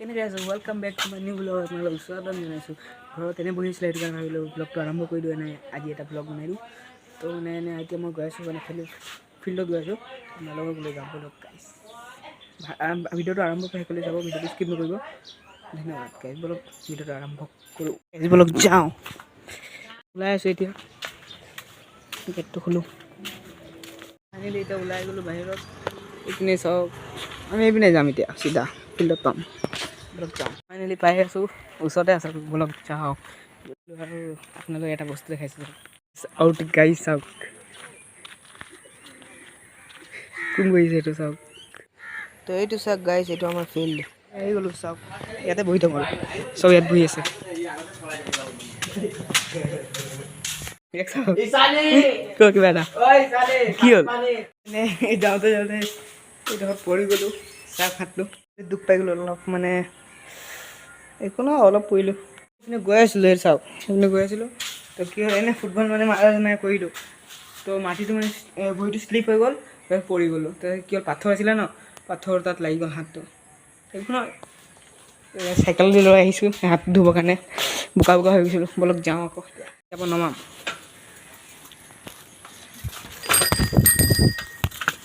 কেনেকৈ আছোঁ welcome back to my new blog আপোনালোক স্বাগতম জনাইছোঁ ঘৰত এনে বহিছিলে সেইটো কাৰণে ভাবিলোঁ ব্লগটো আৰম্ভ কৰি দিওঁ নাই আজি এটা ব্লগ বনাই দিওঁ তো এনে এতিয়া মই গৈ আছোঁ মানে ফিল্ডত গৈ আছোঁ আপোনালোকক লৈ যাম ব্লগ গাইছ ভিডিঅ'টো আৰম্ভ কৰি শেষলৈ যাব ভিডিঅ'টো স্কিপ নকৰিব ধন্যবাদ গাইছ ব্লগ ভিডিঅ'টো আৰম্ভ কৰোঁ গাইছ ব্লগ যাওঁ ওলাই আছোঁ এতিয়া গেটটো খোলোঁ ফাইনেলি এতিয়া ওলাই গ'লোঁ বাহিৰত এইপিনে চাওক আমি এইপিনে যাম এতিয়া চিধা ফিল্ডত পাম ব্লগ যাওঁ ফাইনেলি পাই আছোঁ ওচৰতে আছোঁ ব্লগ যাওঁ আৰু আপোনালোকে এটা বস্তু দেখাইছোঁ আউট গাই চাওক কোন বহিছে এইটো চাওক তো এইটো চাওক গাইছ এইটো আমাৰ ফিল্ড আহি গ'লোঁ চাওক ইয়াতে বহি থাকোঁ চব ইয়াত বহি আছে কিবা এটা কি হ'ল যাওঁতে যাওঁতে এইডোখৰত পৰি গ'লোঁ চাহ খাটলোঁ দুখ পাই গ'লোঁ অলপ মানে একো নহয় অলপ পৰিলোঁ সেইপিনে গৈ আছিলোঁ এই চাওক সেইপিনে গৈ আছিলোঁ তো কি হ'ল এনেই ফুটবল মানে মাৰা নাই কৰিলোঁ তো মাটিটো মানে ভৰিটো শ্লিপ হৈ গ'ল তাৰপিছত পৰি গ'লোঁ তাৰপিছত কি হ'ল পাথৰ আছিলে ন পাথৰ তাত লাগি গ'ল হাতটো একো নহয় চাইকেল দি লৈ আহিছোঁ হাত ধুবৰ কাৰণে বোকা বোকা হৈ গৈছিলোঁ বলক যাওঁ আকৌ তাৰপৰা নমাম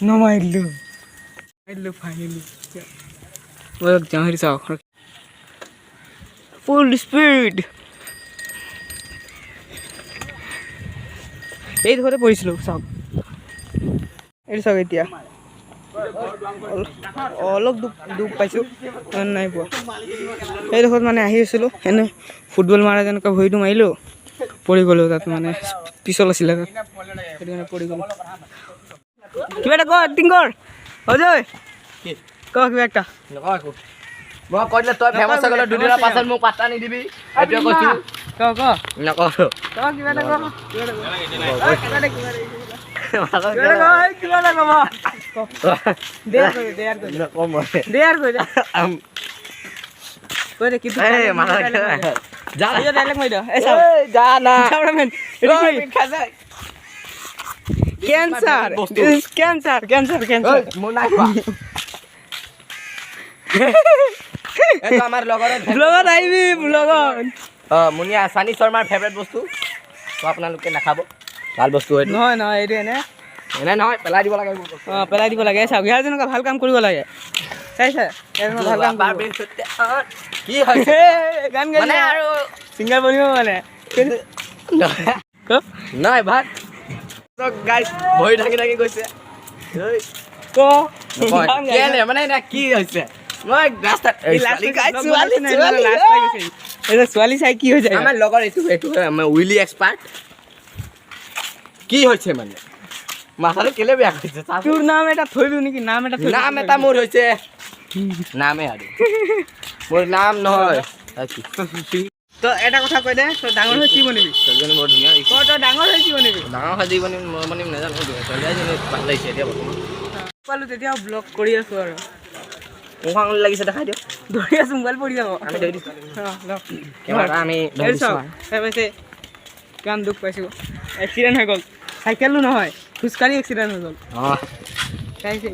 নমাই দিলোঁ ফাইনেলি বলক যাওঁ হেৰি চাওক ফুল স্পীড এই ডোখৰতে পৰিছিলোঁ চাওক এইটো চাওক এতিয়া অলপ দুখ পাইছোঁ নাই পোৱা এইডোখৰত মানে আহি আছিলোঁ এনে ফুটবল মাৰা যেনেকুৱা ভৰিটো মাৰিলোঁ পৰি গ'লোঁ তাত মানে পিছল আছিলে তাত সেইটো কাৰণে পৰি গ'লোঁ কিবা এটা ক এক্টিং কৰ অজয় ক কিবা একটা মই কৈ দিলে তই ফেমাছ হৈ গ'লে দুদিনৰ পাছত মোক পাত্তা নিদিবি এইটোৱে কৈছোঁ ক নকওঁ কিবা এটা ক আমাৰ লগৰ মুনিয়া চানি শৰ্মাৰ ফেভৰেট বস্তু আপোনালোকে নাখাব ভাল বস্তু হয় নহয় এইটো এনে নহয় পেলাই দিব লাগে পেলাই দিব লাগে চাওক ইয়াৰ যেনেকুৱা ভাল কাম কৰিব লাগে চাইছে ভাল কাম কি হৈছে গান গাই আৰু ছিংগাৰ বনিব মানে নাই ভাত গাইছ ভৰি ঢাকি ঢাকি গৈছে মানে এতিয়া কি হৈছে মই ৰাস্তাত ছোৱালী চাই কি হৈছে আমাৰ লগৰ এইটো উইলি এক্সপাৰ্ট কি হৈছে মানে মাথাটো কেলে বেয়া কৰিছে তোৰ নাম এটা থৈ দিওঁ নেকি নাম এটা মোৰ হৈছে নামে আৰু মোৰ নাম নহয় তই এটা কথা কৈ দে তই ডাঙৰ হৈ কি বনিবি ছোৱালীজনী বৰ ধুনীয়া তই ডাঙৰ হৈ কি বনিবি ডাঙৰ সাজি বনিম মই বনিম নাজানো ছোৱালীজনী ভাল লাগিছে এতিয়া বৰ্তমান পালোঁ তেতিয়া ব্লগ কৰি আছোঁ আৰু মুখ আঙুলি লাগিছে দেখাই দিয়ক ধৰি আছোঁ মোবাইল পৰি যাব আমি ধৰি দিছোঁ আমি কিমান দুখ পাইছোঁ এক্সিডেণ্ট হৈ গ'ল চাইকেলো নহয় খোজকাঢ়ি এক্সিডেণ্ট হৈ গ'ল চাইছে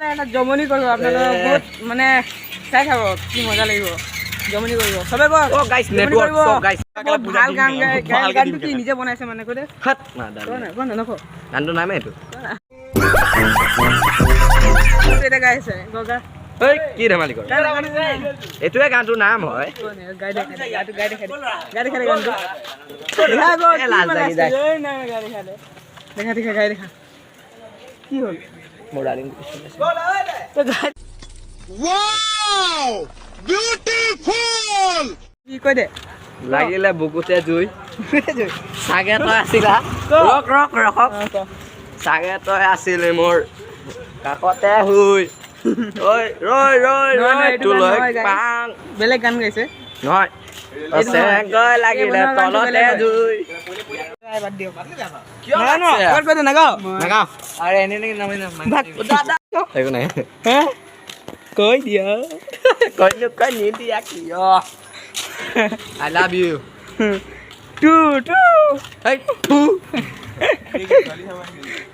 এটা জমনি কৰিব আপোনালোকে বহুত মানে চাই খাব কি মজা লাগিব জমনি কৰিব চবে কওক ভাল গান গায় গানটো কি নিজে বনাইছে মানে কৈ দে গানটোৰ নামে এইটো এটা গাইছে গগা কি ধেমালি কৰে এইটোৱে গানটোৰ নাম হয় গাই দেখা কি হ'ল মোৰ ডাৰ্লিং কি কৈ দে লাগিলে বুকুতে জুই চাগে তই আছিলা ৰখক চাগে তই আছিলি মোৰ কাষতে শুই বেলেগ গান গাইছে নহয় লাগিলে তলতে জুই কৈ দিয়া কৈ নিদিয়া কিয় I love you too hey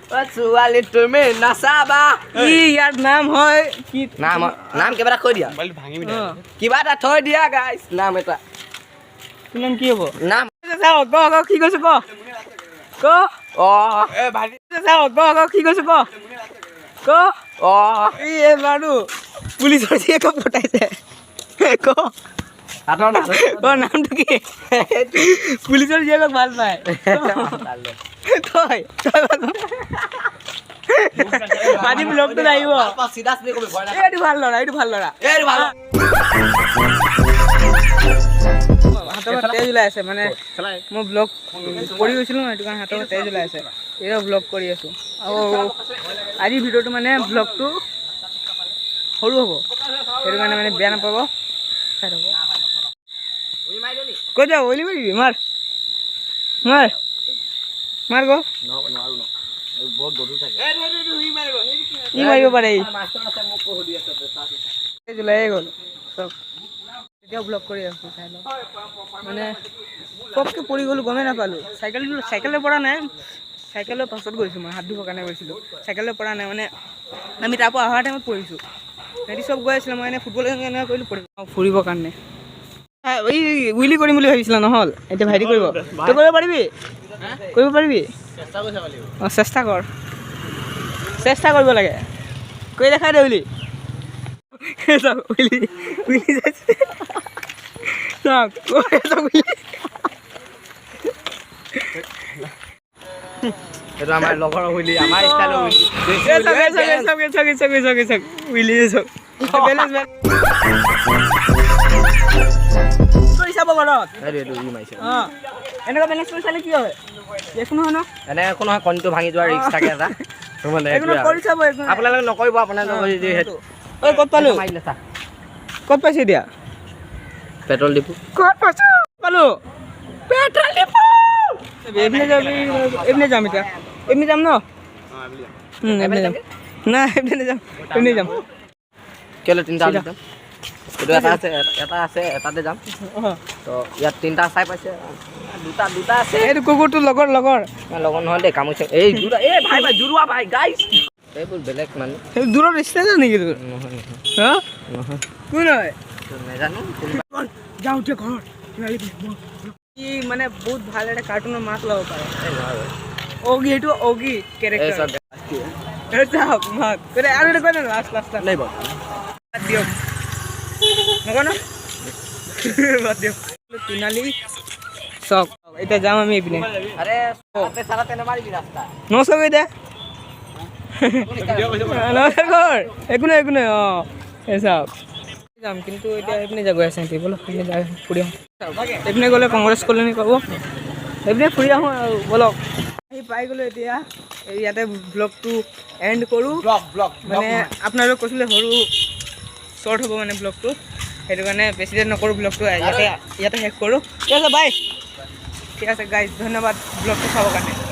ছোৱালী তুমি নাচাবা ই ইয়াৰ নাম হয় কি নাম নাম কিবা এটা কৈ দিয়া কিবা এটা থৈ দিয়া গাইছ নাম এটা তোৰ নাম কি হ'ব নাম ক কি কৈছো ক অ' কি কৈছো ক অ' এই মানুহ পুলিচৰ জীয়েক পঠাইছে ক নামটো কি পুলিচৰ জীয়েকক ভাল পায় তই আজি ব্লগটো আহিব এইটো ভাল ল'ৰা হাতৰ পৰা তেজ ওলাই আছে মানে মই ব্লগ কৰি গৈছিলোঁ সেইটো কাৰণে হাতৰ পৰা তেজ ওলাই আছে এয়া ব্লগ কৰি আছোঁ আৰু আজিৰ ভিডিঅ'টো মানে ব্লগটো সৰু হ'ব সেইটো কাৰণে মানে বেয়া নাপাব চাই থাকক কৈ যাওঁ অলি মাৰিবি মাৰ গ ই মাৰিব পাৰে জুলাই গ'ল চব এতিয়াও ব্লগ কৰি আছোঁ চাই লওক মানে পককৈ পৰি গ'লোঁ গমেই নাপালোঁ চাইকেলৰ পৰা নাই চাইকেলৰ পাছত গৈছোঁ মই হাত ধুবৰ কাৰণে গৈছিলোঁ চাইকেলৰ পৰা নাই মানে আমি তাৰ পৰা অহাৰ টাইমত পৰিছোঁ সিহঁতি চব গৈ আছিলে মই এনেই ফুটবল এনেকৈ কৰিলোঁ ফুৰিবৰ কাৰণে এই উইলি কৰিম বুলি ভাবিছিলা নহ'ল এতিয়া ভাইটি কৰিব তই কৰিব পাৰিবি অঁ চেষ্টা কৰিব লাগে কৰি দেখাই দে উইলি এইটো আমাৰ লগৰ উইলি আমাৰ ষ্টাইলৰ উইলি চাব ঘৰত এনেকুৱা বেলেঞ্চ কৰি চালে কি হয় একো নহয় ন এনে একো নহয় কণীটো ভাঙি যোৱাৰ ৰিস্ক থাকে এটা আপোনালোকে নকৰিব আপোনালোকে যিহেতু ক'ত পালোঁ ক'ত পাইছে এতিয়া পেট্ৰল ডিপু ক'ত পালোঁ পেট্ৰল ডিপু এইপিনে যাম এতিয়া এইপিনে যাম ন নাই এইপিনে যাম কেলৈ তিনিটা যাম এইটো এটা আছে এটাতে যাম তো ইয়াত তিনিটা চাই পাইছে দুটা আছে এইটো কুকুৰটো লগৰ নহয় দেই কামুৰিছে এই দুটা এই ভাই জুৰুৱা ভাই গাইছ এইবোৰ বেলেগ মানে দূৰৰ ৰিষ্টেঞ্চ নেকি তোৰ নহয় কোন হয় নাজানো যাওঁ এতিয়া ঘৰত ই মানে বহুত ভাল এটা কাৰ্টুনৰ মাছ ল'ব পাৰে অগি এইটো অগি কেৰেক্টাৰ আৰু এটা কৈ লাষ্ট দিয়ক নকয় ন বাদ দিয়ক তিনালি চক এতিয়া যাম আমি এইপিনে নচক এতিয়া একো নাই অঁ এই চাওক যাম কিন্তু এতিয়া সেইপিনে যাব আছে ব'লক সেইপিনে যাই ফুৰি আহোঁ সেইপিনে গ'লে কংগ্ৰেছ কলনি পাব সেইপিনে ফুৰি আহোঁ আৰু ব'লক আহি পাই গ'লোঁ এতিয়া ইয়াতে ব্লগটো এণ্ড কৰোঁ মানে আপোনালোক কৈছিলে সৰু শ্বৰ্ট হ'ব মানে ব্লগটো সেইটো কাৰণে বেছি দেৰি নকৰোঁ ব্লগটো ইয়াতে শেষ কৰোঁ ঠিক আছে বাই ঠিক আছে গাইজ ধন্যবাদ ব্লগটো চাবৰ কাৰণে